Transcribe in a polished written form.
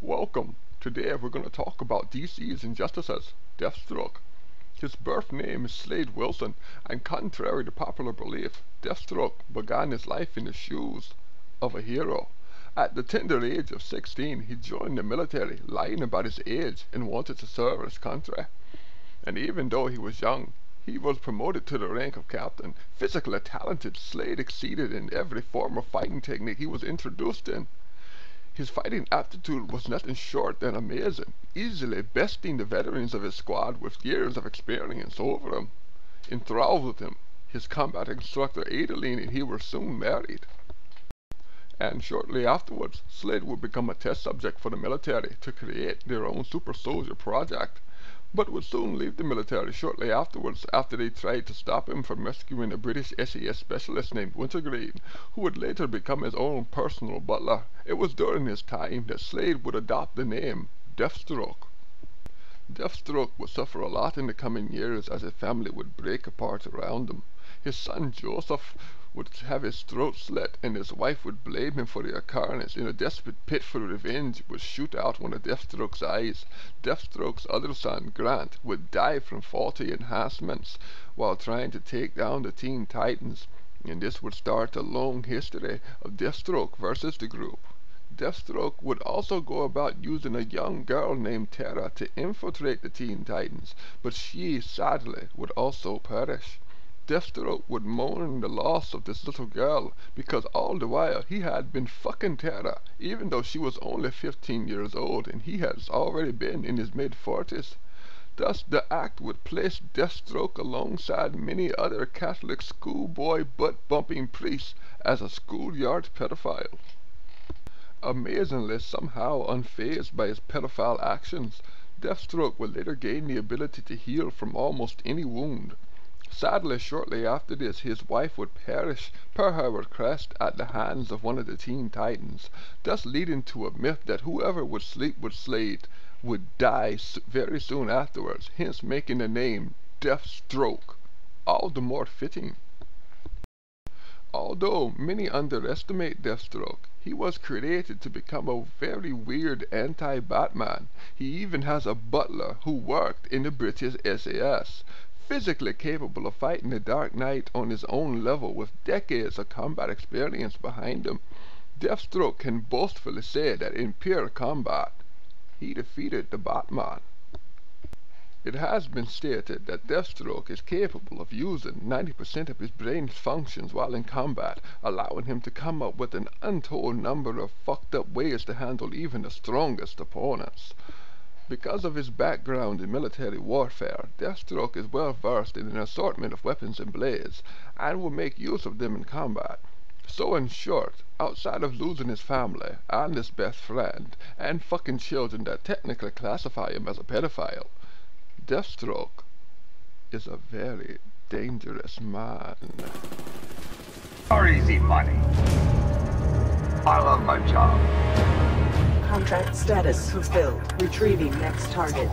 Welcome. Today we're going to talk about DC's injustices, Deathstroke. His birth name is Slade Wilson, and contrary to popular belief, Deathstroke began his life in the shoes of a hero. At the tender age of 16, he joined the military, lying about his age and wanted to serve his country. And even though he was young, he was promoted to the rank of captain. Physically talented, Slade exceeded in every form of fighting technique he was introduced in. His fighting aptitude was nothing short than amazing, easily besting the veterans of his squad with years of experience over him. Enthralled with him, his combat instructor Adeline and he were soon married. And shortly afterwards, Slade would become a test subject for the military to create their own super soldier project, but would soon leave the military shortly afterwards after they tried to stop him from rescuing a British SAS specialist named Wintergreen, who would later become his own personal butler. It was during his time that Slade would adopt the name Deathstroke. Deathstroke would suffer a lot in the coming years as his family would break apart around him. His son Joseph would have his throat slit, and his wife would blame him for the occurrence. In a desperate pit for revenge, would shoot out one of Deathstroke's eyes. Deathstroke's other son, Grant, would die from faulty enhancements while trying to take down the Teen Titans, and this would start a long history of Deathstroke versus the group. Deathstroke would also go about using a young girl named Tara to infiltrate the Teen Titans, but she, sadly, would also perish. Deathstroke would mourn the loss of this little girl, because all the while he had been fucking Tara, even though she was only 15 years old and he has already been in his mid-40s. Thus the act would place Deathstroke alongside many other Catholic schoolboy butt-bumping priests as a schoolyard pedophile. Amazingly, somehow unfazed by his pedophile actions, Deathstroke would later gain the ability to heal from almost any wound. Sadly, shortly after this, his wife would perish per her request at the hands of one of the Teen Titans, thus leading to a myth that whoever would sleep with Slade would die very soon afterwards, hence making the name Deathstroke all the more fitting. Although many underestimate Deathstroke, he was created to become a very weird anti-Batman. He even has a butler who worked in the British SAS. Physically capable of fighting the Dark Knight on his own level with decades of combat experience behind him, Deathstroke can boastfully say that in pure combat, he defeated the Batman. It has been stated that Deathstroke is capable of using 90% of his brain's functions while in combat, allowing him to come up with an untold number of fucked up ways to handle even the strongest opponents. Because of his background in military warfare, Deathstroke is well versed in an assortment of weapons and blades, and will make use of them in combat. So in short, outside of losing his family, and his best friend, and fucking children that technically classify him as a pedophile, Deathstroke is a very dangerous man. Or easy money. I love my job. Contract status fulfilled. Retrieving next target.